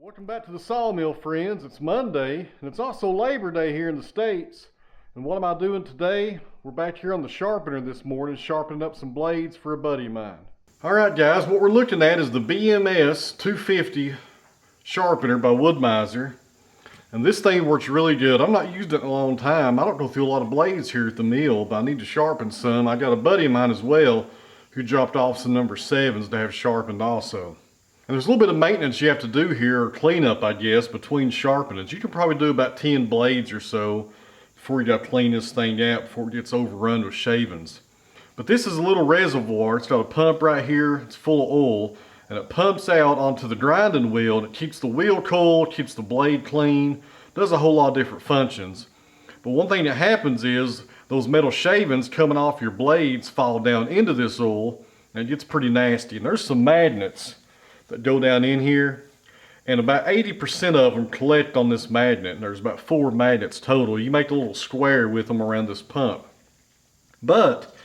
Welcome back to the Sawmill, friends. It's Monday, and it's also Labor Day here in the States. And what am I doing today? We're back here on the sharpener this morning, sharpening up some blades for a buddy of mine. All right, guys, what we're looking at is the BMS 250 sharpener by Wood-Mizer. And this thing works really good. I'm not used it in a long time. I don't go through a lot of blades here at the mill, but I need to sharpen some. I got a buddy of mine as well who dropped off some number 7s to have sharpened also. And there's a little bit of maintenance you have to do here, or cleanup, I guess, between sharpenings. You can probably do about 10 blades or so before you got to clean this thing out before it gets overrun with shavings. But this is a little reservoir. It's got a pump right here. It's full of oil, and it pumps out onto the grinding wheel, and it keeps the wheel cold, keeps the blade clean, does a whole lot of different functions. But one thing that happens is those metal shavings coming off your blades fall down into this oil, and it gets pretty nasty. And there's some magnets that go down in here, and about 80% of them collect on this magnet, and there's about 4 magnets total. You make a little square with them around this pump. But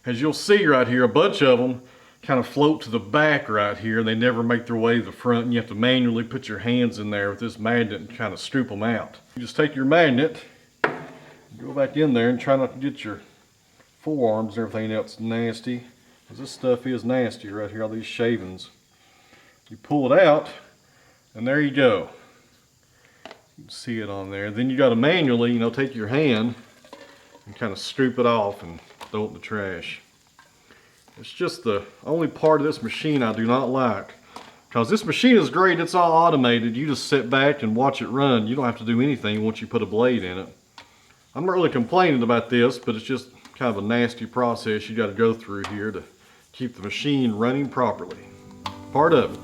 as you'll see right here, a bunch of them kind of float to the back right here. They never make their way to the front, and you have to manually put your hands in there with this magnet and kind of scoop them out. You just take your magnet, go back in there and try not to get your forearms and everything else nasty, because this stuff is nasty right here, all these shavings. You pull it out, and there you go. You can see it on there. Then you got to manually, take your hand and kind of scoop it off and throw it in the trash. It's just the only part of this machine I do not like. Because this machine is great, it's all automated. You just sit back and watch it run. You don't have to do anything once you put a blade in it. I'm not really complaining about this, but it's just kind of a nasty process you got to go through here to keep the machine running properly. Part of it.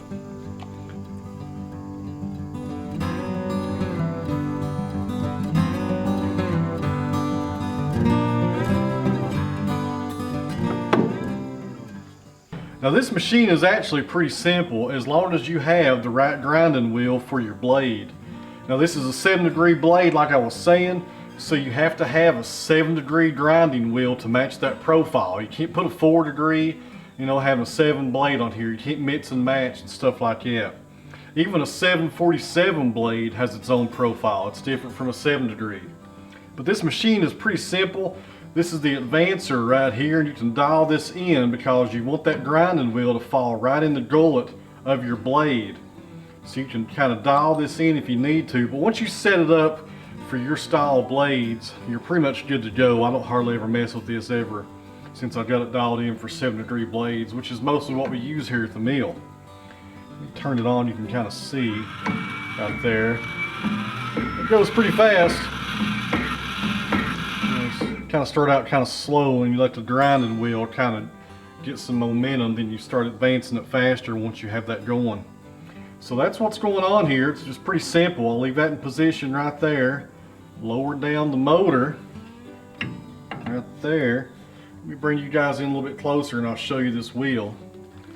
Now this machine is actually pretty simple as long as you have the right grinding wheel for your blade. Now this is a 7-degree blade like I was saying, so you have to have a 7-degree grinding wheel to match that profile. You can't put a 4-degree, having a 7 blade on here. You can't mix and match and stuff like that. Even a 747 blade has its own profile. It's different from a 7-degree. But this machine is pretty simple. This is the advancer right here, and you can dial this in because you want that grinding wheel to fall right in the gullet of your blade. So you can kind of dial this in if you need to, but once you set it up for your style of blades, you're pretty much good to go. I don't hardly ever mess with this ever, since I got it dialed in for 7-degree blades, which is mostly what we use here at the mill. Let me turn it on, you can kind of see out there. It goes pretty fast. Kind of start out kind of slow, and you let the grinding wheel kind of get some momentum, then you start advancing it faster once you have that going. So that's what's going on here. It's just pretty simple. I'll leave that in position right there. Lower down the motor right there. Let me bring you guys in a little bit closer and I'll show you this wheel.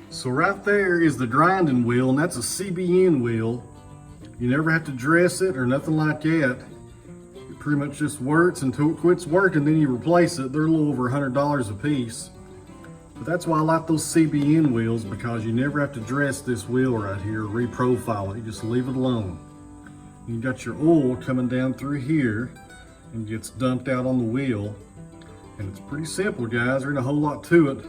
So right there is the grinding wheel, and that's a CBN wheel. You never have to dress it or nothing like that. It pretty much just works until it quits working, then you replace it. They're a little over $100 a piece. But that's why I like those CBN wheels, because you never have to dress this wheel right here, reprofile it. You just leave it alone. You got your oil coming down through here and gets dumped out on the wheel. And it's pretty simple, guys. There ain't a whole lot to it.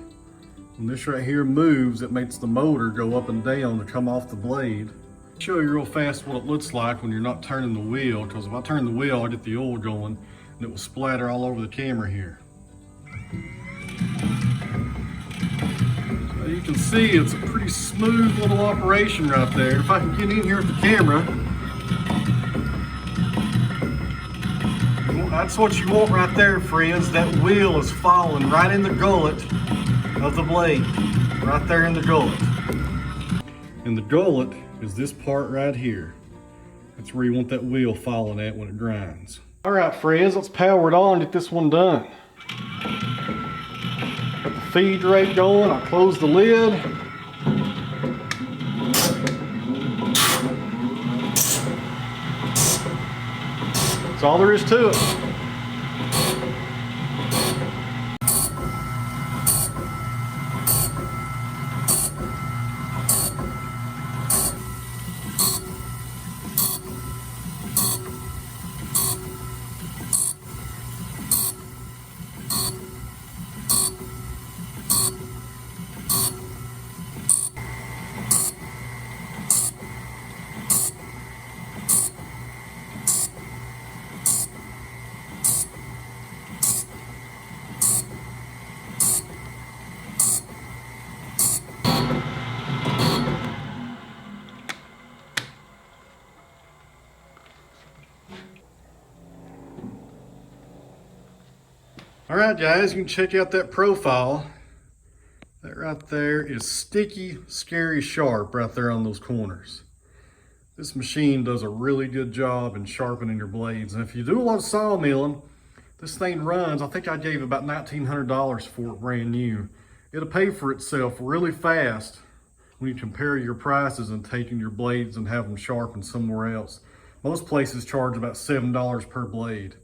When this right here moves, it makes the motor go up and down to come off the blade. I'll show you real fast what it looks like when you're not turning the wheel, because if I turn the wheel, I get the oil going and it will splatter all over the camera here. So you can see it's a pretty smooth little operation right there. If I can get in here with the camera, that's what you want right there, friends. That wheel is falling right in the gullet of the blade, right there in the gullet. And the gullet is this part right here. That's where you want that wheel falling at when it grinds. All right, friends, let's power it on and get this one done. Got the feed rate going. I'll close the lid. That's all there is to it. All right, guys, you can check out that profile. That right there is sticky, scary sharp right there on those corners. This machine does a really good job in sharpening your blades. And if you do a lot of sawmilling, this thing runs, I think I gave about $1,900 for it brand new. It'll pay for itself really fast when you compare your prices and taking your blades and have them sharpened somewhere else. Most places charge about $7 per blade.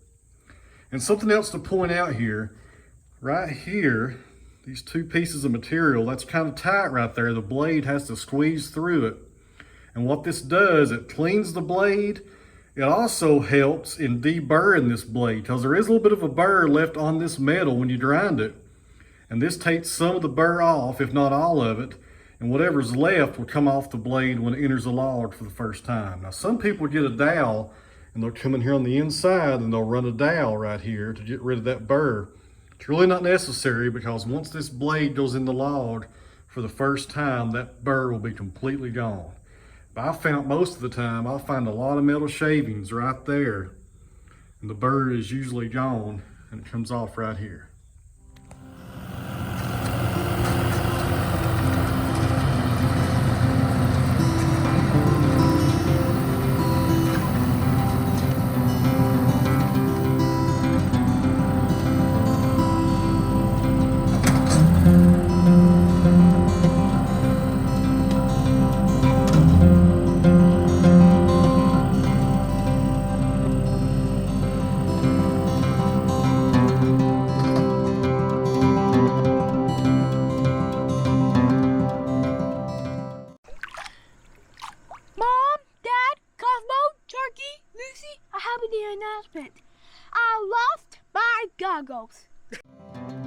And something else to point out here, right here, these two pieces of material, that's kind of tight right there. The blade has to squeeze through it. And what this does, it cleans the blade. It also helps in deburring this blade because there is a little bit of a burr left on this metal when you grind it. And this takes some of the burr off, if not all of it. And whatever's left will come off the blade when it enters the log for the first time. Now, some people get a dowel and they'll come in here on the inside and they'll run a dowel right here to get rid of that burr. It's really not necessary because once this blade goes in the log for the first time, that burr will be completely gone. But I found most of the time, I'll find a lot of metal shavings right there. And the burr is usually gone and it comes off right here. I have an announcement. I lost my goggles.